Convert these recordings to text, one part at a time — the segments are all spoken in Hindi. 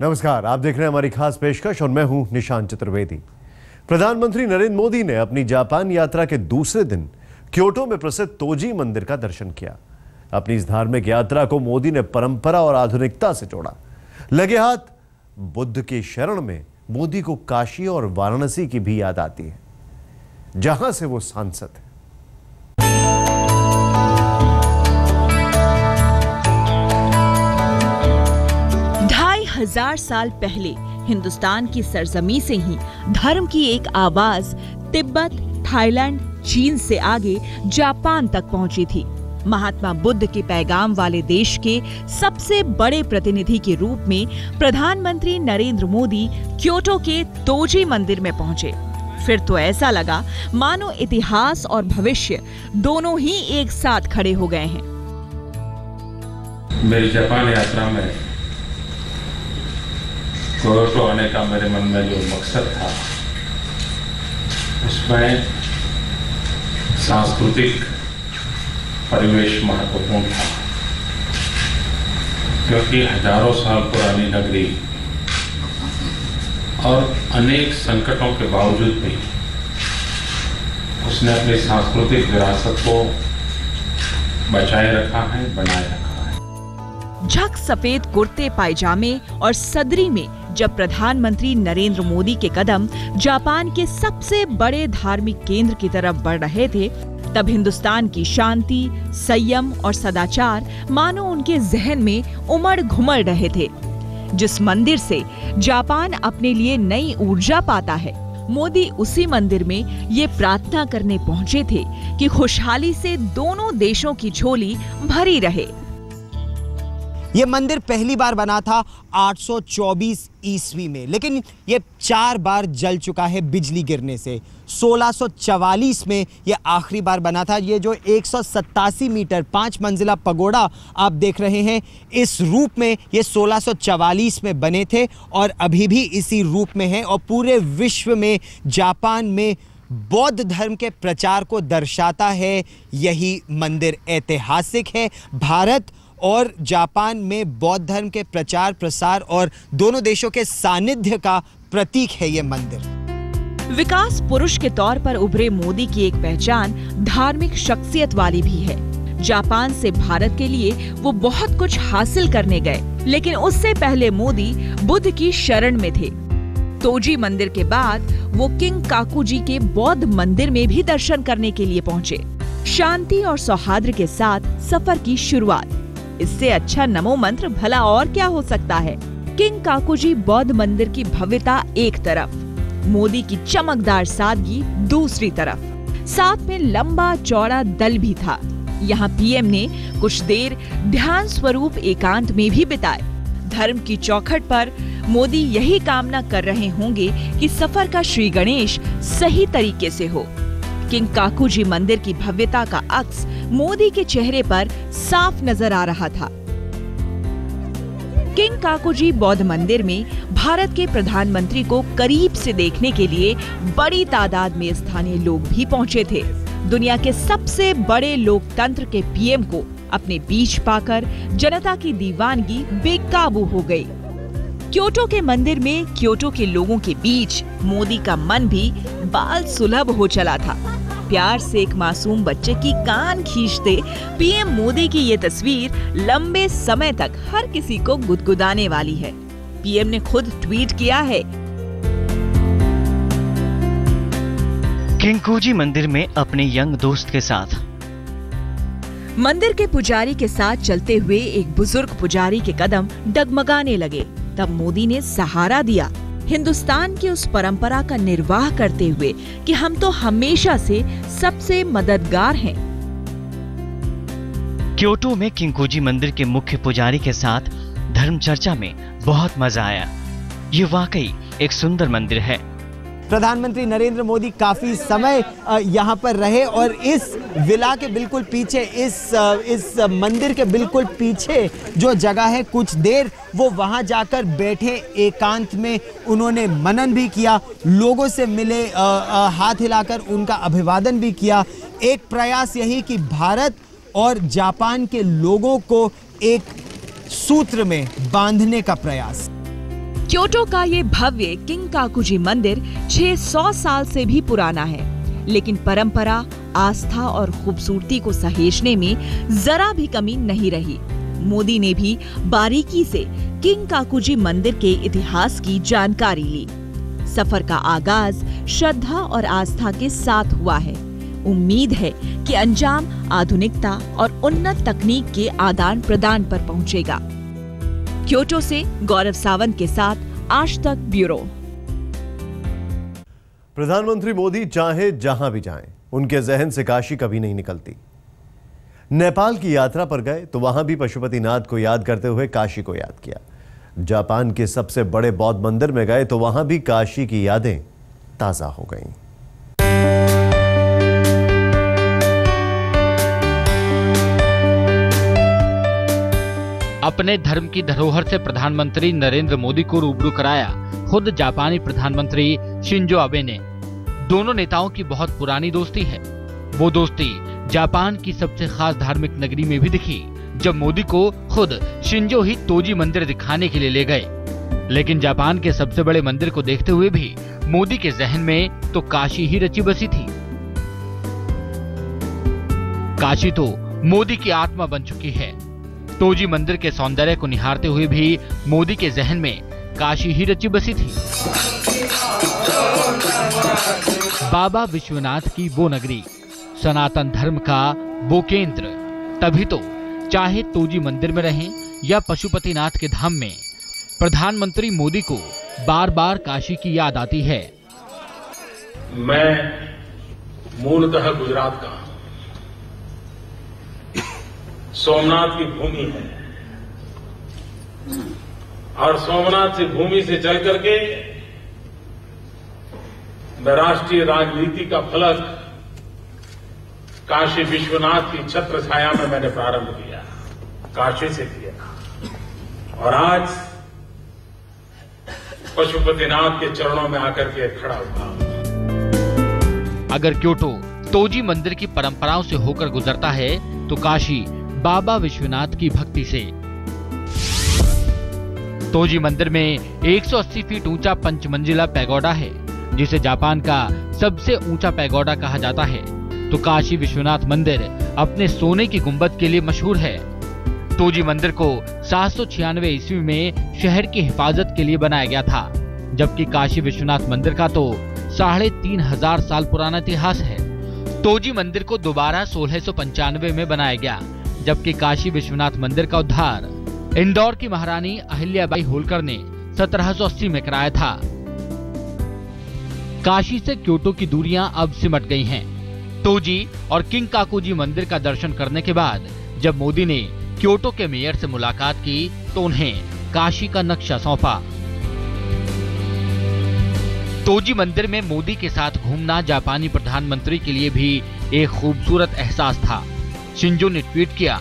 नमस्कार, आप देख रहे हैं हमारी खास पेशकश और मैं हूं निशांत चतुर्वेदी। प्रधानमंत्री नरेंद्र मोदी ने अपनी जापान यात्रा के दूसरे दिन क्योटो में प्रसिद्ध तोजी मंदिर का दर्शन किया। अपनी इस धार्मिक यात्रा को मोदी ने परंपरा और आधुनिकता से जोड़ा। लगे हाथ बुद्ध की शरण में मोदी को काशी और वाराणसी की भी याद आती है, जहां से वो सांसद है। हजार साल पहले हिंदुस्तान की सरजमी से ही धर्म की एक आवाज तिब्बत, थाईलैंड, चीन से आगे जापान तक पहुंची थी। महात्मा बुद्ध के पैगाम वाले देश के सबसे बड़े प्रतिनिधि के रूप में प्रधानमंत्री नरेंद्र मोदी क्योटो के तोजी मंदिर में पहुंचे। फिर तो ऐसा लगा मानो इतिहास और भविष्य दोनों ही एक साथ खड़े हो गए हैं। मेरी जापान यात्रा में क्योटो आने का मेरे मन में जो मकसद था, उसमें सांस्कृतिक परिवेश महत्वपूर्ण था, क्योंकि हजारों साल पुरानी नगरी और अनेक संकटों के बावजूद भी उसने अपनी सांस्कृतिक विरासत को बचाए रखा है, बनाए रखा है। झक सफेद कुर्ते पायजामे और सदरी में जब प्रधानमंत्री नरेंद्र मोदी के कदम जापान के सबसे बड़े धार्मिक केंद्र की तरफ बढ़ रहे थे, तब हिंदुस्तान की शांति, संयम और सदाचार मानो उनके जहन में उमड़ घुमड़ रहे थे। जिस मंदिर से जापान अपने लिए नई ऊर्जा पाता है, मोदी उसी मंदिर में ये प्रार्थना करने पहुंचे थे कि खुशहाली से दोनों देशों की झोली भरी रहे। ये मंदिर पहली बार बना था 824 ईस्वी में, लेकिन ये 4 बार जल चुका है बिजली गिरने से। 1644 में ये आखिरी बार बना था। ये जो 187 मीटर 5 मंजिला पगोड़ा आप देख रहे हैं, इस रूप में ये 1644 में बने थे और अभी भी इसी रूप में है। और पूरे विश्व में जापान में बौद्ध धर्म के प्रचार को दर्शाता है यही मंदिर। ऐतिहासिक है। भारत और जापान में बौद्ध धर्म के प्रचार प्रसार और दोनों देशों के सानिध्य का प्रतीक है ये मंदिर। विकास पुरुष के तौर पर उभरे मोदी की एक पहचान धार्मिक शख्सियत वाली भी है। जापान से भारत के लिए वो बहुत कुछ हासिल करने गए, लेकिन उससे पहले मोदी बुद्ध की शरण में थे। तोजी मंदिर के बाद वो किंकाकुजी के बौद्ध मंदिर में भी दर्शन करने के लिए पहुंचे। शांति और सौहार्द के साथ सफर की शुरुआत। इससे अच्छा नमो मंत्र भला और क्या हो सकता है। किंकाकुजी बौद्ध मंदिर की भव्यता एक तरफ, मोदी की चमकदार सादगी दूसरी तरफ। साथ में लंबा चौड़ा दल भी था। यहाँ पीएम ने कुछ देर ध्यान स्वरूप एकांत में भी बिताए। धर्म की चौखट पर मोदी यही कामना कर रहे होंगे कि सफर का श्री गणेश सही तरीके से हो। किंकाकुजी मंदिर की भव्यता का अक्स मोदी के चेहरे पर साफ नजर आ रहा था। किंकाकुजी बौद्ध मंदिर में भारत के प्रधानमंत्री को करीब से देखने के लिए बड़ी तादाद में स्थानीय लोग भी पहुंचे थे। दुनिया के सबसे बड़े लोकतंत्र के पीएम को अपने बीच पाकर जनता की दीवानगी बेकाबू हो गई। क्योटो के मंदिर में क्योटो के लोगों के बीच मोदी का मन भी बाल सुलभ हो चला था। प्यार से एक मासूम बच्चे की कान खींचते पीएम मोदी की ये तस्वीर लंबे समय तक हर किसी को गुदगुदाने वाली है। पीएम ने खुद ट्वीट किया है, किंकाकुजी मंदिर में अपने यंग दोस्त के साथ। मंदिर के पुजारी के साथ चलते हुए एक बुजुर्ग पुजारी के कदम डगमगाने लगे। तब मोदी ने सहारा दिया, हिंदुस्तान की उस परंपरा का निर्वाह करते हुए कि हम तो हमेशा से सबसे मददगार हैं। क्योटो में किंकाकुजी मंदिर के मुख्य पुजारी के साथ धर्म चर्चा में बहुत मजा आया। ये वाकई एक सुंदर मंदिर है। प्रधानमंत्री नरेंद्र मोदी काफी समय यहाँ पर रहे और इस विला के बिल्कुल पीछे, इस मंदिर के बिल्कुल पीछे जो जगह है, कुछ देर वो वहाँ जाकर बैठे, एकांत में उन्होंने मनन भी किया, लोगों से मिले, हाथ हिलाकर उनका अभिवादन भी किया। एक प्रयास यही कि भारत और जापान के लोगों को एक सूत्र में बांधने का प्रयास। क्योटो का ये भव्य किंकाकुजी मंदिर 600 साल से भी पुराना है, लेकिन परंपरा, आस्था और खूबसूरती को सहेजने में जरा भी कमी नहीं रही। मोदी ने भी बारीकी से किंकाकुजी मंदिर के इतिहास की जानकारी ली। सफर का आगाज श्रद्धा और आस्था के साथ हुआ है। उम्मीद है कि अंजाम आधुनिकता और उन्नत तकनीक के आदान प्रदान पर पहुंचेगा। क्योटो से गौरव सावंत के साथ आज तक ब्यूरो। प्रधानमंत्री मोदी चाहे जहां भी जाएं, उनके जहन से काशी कभी नहीं निकलती। नेपाल की यात्रा पर गए तो वहां भी पशुपतिनाथ को याद करते हुए काशी को याद किया। जापान के सबसे बड़े बौद्ध मंदिर में गए तो वहां भी काशी की यादें ताजा हो गईं। अपने धर्म की धरोहर से प्रधानमंत्री नरेंद्र मोदी को रूबरू कराया खुद जापानी प्रधानमंत्री शिंजो आबे ने। दोनों नेताओं की बहुत पुरानी दोस्ती है। वो दोस्ती जापान की सबसे खास धार्मिक नगरी में भी दिखी, जब मोदी को खुद शिंजो ही तोजी मंदिर दिखाने के लिए ले गए। लेकिन जापान के सबसे बड़े मंदिर को देखते हुए भी मोदी के जहन में तो काशी ही रची बसी थी। काशी तो मोदी की आत्मा बन चुकी है। तोजी मंदिर के सौंदर्य को निहारते हुए भी मोदी के जहन में काशी ही रची बसी थी। बाबा विश्वनाथ की वो नगरी, सनातन धर्म का वो केंद्र, तभी तो चाहे तोजी मंदिर में रहें या पशुपतिनाथ के धाम में, प्रधानमंत्री मोदी को बार बार काशी की याद आती है। मैं मूलतः गुजरात का, सोमनाथ की भूमि है और सोमनाथ से भूमि से चल करके मैं राष्ट्रीय राजनीति का फलक काशी विश्वनाथ की छत्र छाया में मैंने प्रारंभ किया, काशी से किया और आज पशुपतिनाथ के चरणों में आकर के खड़ा हुआ। अगर क्योटो तोजी मंदिर की परंपराओं से होकर गुजरता है तो काशी बाबा विश्वनाथ की भक्ति से। तोजी मंदिर में 180 फीट ऊंचा पंचमंजिला पैगोडा है, जिसे जापान का सबसे ऊंचा पैगोडा कहा जाता है। तो काशी विश्वनाथ मंदिर अपने सोने की गुंबद के लिए मशहूर है। तोजी मंदिर को 796 ईस्वी में शहर की हिफाजत के लिए बनाया गया था, जबकि काशी विश्वनाथ मंदिर का तो 3500 साल पुराना इतिहास है। तोजी मंदिर को दोबारा 1695 में बनाया गया, जबकि काशी विश्वनाथ मंदिर का उद्धार इंदौर की महारानी अहिल्याबाई होलकर ने 1780 में कराया था। काशी से क्योटो की दूरियां अब सिमट गई हैं। तोजी और किंकाकुजी मंदिर का दर्शन करने के बाद जब मोदी ने क्योटो के मेयर से मुलाकात की तो उन्हें काशी का नक्शा सौंपा। तोजी मंदिर में मोदी के साथ घूमना जापानी प्रधानमंत्री के लिए भी एक खूबसूरत एहसास था। शिंजो ने ट्वीट किया,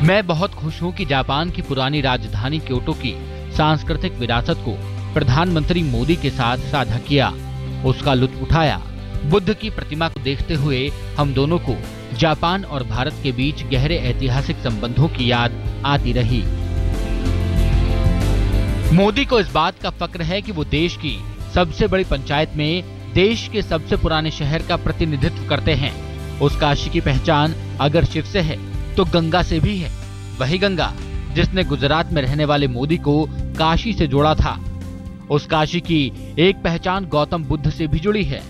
मैं बहुत खुश हूं कि जापान की पुरानी राजधानी क्योटो की सांस्कृतिक विरासत को प्रधानमंत्री मोदी के साथ साझा किया, उसका लुत्फ उठाया। बुद्ध की प्रतिमा को देखते हुए हम दोनों को जापान और भारत के बीच गहरे ऐतिहासिक संबंधों की याद आती रही। मोदी को इस बात का फक्र है कि वो देश की सबसे बड़ी पंचायत में देश के सबसे पुराने शहर का प्रतिनिधित्व करते हैं। उस काशी की पहचान अगर शिव से है तो गंगा से भी है। वही गंगा जिसने गुजरात में रहने वाले मोदी को काशी से जोड़ा था। उस काशी की एक पहचान गौतम बुद्ध से भी जुड़ी है।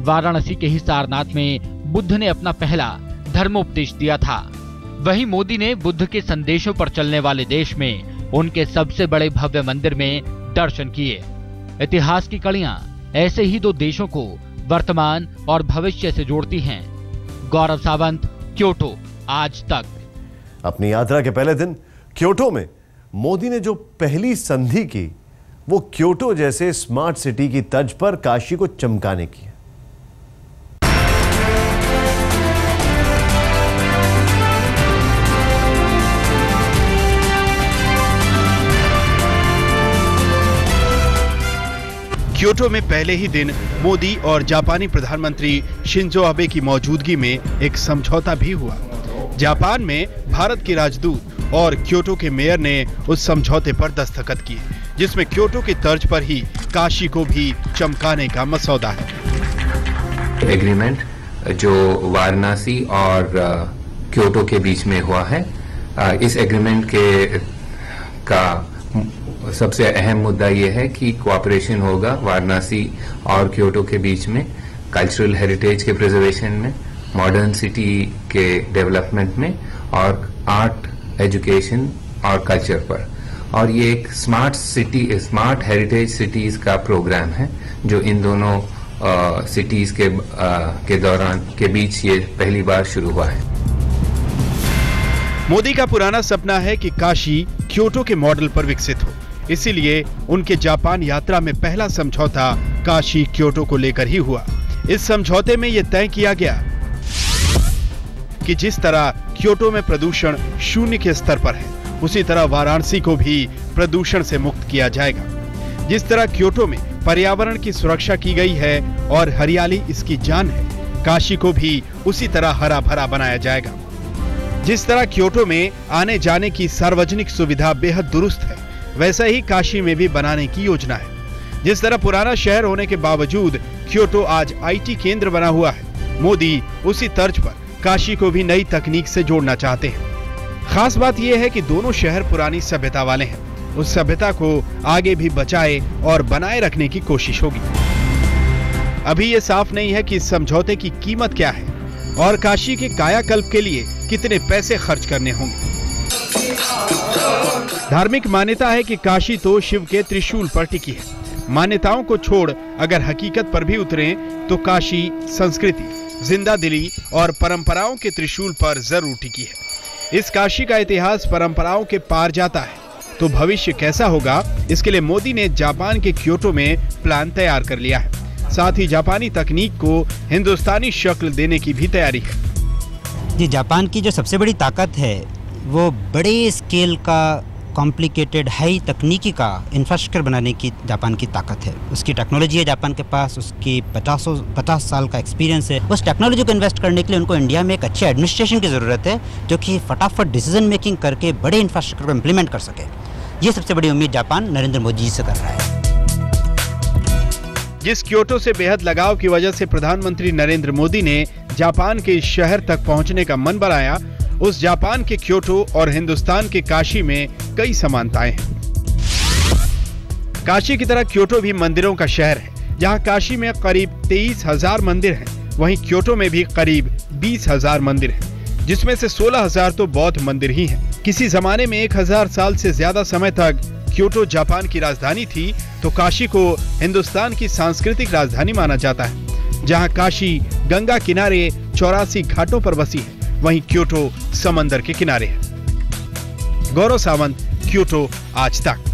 वाराणसी के ही सारनाथ में बुद्ध ने अपना पहला धर्मोपदेश दिया था। वही मोदी ने बुद्ध के संदेशों पर चलने वाले देश में उनके सबसे बड़े भव्य मंदिर में दर्शन किए। इतिहास की कड़ियां ऐसे ही दो देशों को वर्तमान और भविष्य से जोड़ती हैं। गौरव सावंत, क्योटो, आज तक। अपनी यात्रा के पहले दिन क्योटो में मोदी ने जो पहली संधि की, वो क्योटो जैसे स्मार्ट सिटी की तर्ज पर काशी को चमकाने की है। क्योटो में पहले ही दिन मोदी और जापानी प्रधानमंत्री शिंजो आबे की मौजूदगी में एक समझौता भी हुआ। जापान में भारत के राजदूत और क्योटो के मेयर ने उस समझौते पर दस्तखत किए, जिसमें क्योटो की तर्ज पर ही काशी को भी चमकाने का मसौदा है। एग्रीमेंट जो वाराणसी और क्योटो के बीच में हुआ है, इस एग्रीमेंट का सबसे अहम मुद्दा यह है कि कोऑपरेशन होगा वाराणसी और क्योटो के बीच में कल्चरल हेरिटेज के प्रिजर्वेशन में, मॉडर्न सिटी के डेवलपमेंट में और आर्ट, एजुकेशन और कल्चर पर। और ये एक स्मार्ट हेरिटेज सिटीज का प्रोग्राम है जो इन दोनों सिटीज के बीच ये पहली बार शुरू हुआ है। मोदी का पुराना सपना है कि काशी क्योटो के मॉडल पर विकसित हो, इसीलिए उनके जापान यात्रा में पहला समझौता काशी क्योटो को लेकर ही हुआ। इस समझौते में यह तय किया गया कि जिस तरह क्योटो में प्रदूषण 0 के स्तर पर है, उसी तरह वाराणसी को भी प्रदूषण से मुक्त किया जाएगा। जिस तरह क्योटो में पर्यावरण की सुरक्षा की गई है और हरियाली इसकी जान है, काशी को भी उसी तरह हरा भरा बनाया जाएगा। जिस तरह क्योटो में आने जाने की सार्वजनिक सुविधा बेहद दुरुस्त है, वैसा ही काशी में भी बनाने की योजना है। जिस तरह पुराना शहर होने के बावजूद क्योटो आज IT केंद्र बना हुआ है, मोदी उसी तर्ज पर काशी को भी नई तकनीक से जोड़ना चाहते हैं। खास बात यह है कि दोनों शहर पुरानी सभ्यता वाले हैं। उस सभ्यता को आगे भी बचाए और बनाए रखने की कोशिश होगी। अभी ये साफ नहीं है कि इस समझौते की कीमत क्या है और काशी के कायाकल्प के लिए कितने पैसे खर्च करने होंगे। धार्मिक मान्यता है कि काशी तो शिव के त्रिशूल पर टिकी है। मान्यताओं को छोड़ अगर हकीकत पर भी उतरें तो काशी संस्कृति, जिंदा दिली और परंपराओं के त्रिशूल पर जरूर टिकी है। इस काशी का इतिहास परंपराओं के पार जाता है, तो भविष्य कैसा होगा, इसके लिए मोदी ने जापान के क्योटो में प्लान तैयार कर लिया है। साथ ही जापानी तकनीक को हिंदुस्तानी शक्ल देने की भी तैयारी है। जी, जापान की जो सबसे बड़ी ताकत है वो बड़े स्केल का कॉम्प्लिकेटेड हाई तकनीकी का इंफ्रास्ट्रक्चर बनाने की जापान की ताकत है। उसकी टेक्नोलॉजी है जापान के पास, उसकी 50 साल का एक्सपीरियंस है। उस टेक्नोलॉजी को इन्वेस्ट करने के लिए उनको इंडिया में एक अच्छे एडमिनिस्ट्रेशन की ज़रूरत है जो कि फटाफट डिसीजन मेकिंग करके बड़े इंफ्रास्ट्रक्चर को इम्प्लीमेंट कर सके। ये सबसे बड़ी उम्मीद जापान नरेंद्र मोदी जी से कर रहा है। जिस क्योटो से बेहद लगाव की वजह से प्रधानमंत्री नरेंद्र मोदी ने जापान के इस शहर तक पहुंचने का मन बनाया, उस जापान के क्योटो और हिंदुस्तान के काशी में कई समानताएं हैं। काशी की तरह क्योटो भी मंदिरों का शहर है। जहां काशी में करीब 23,000 मंदिर हैं, वहीं क्योटो में भी करीब 20,000 मंदिर हैं, जिसमें से 16,000 तो बौद्ध मंदिर ही हैं। किसी जमाने में 1,000 साल से ज्यादा समय तक क्योटो जापान की राजधानी थी, तो काशी को हिंदुस्तान की सांस्कृतिक राजधानी माना जाता है। जहां काशी गंगा किनारे 84 घाटों पर बसी है, वहीं क्योटो समंदर के किनारे है। गौरव सावंत, क्योटो, आज तक।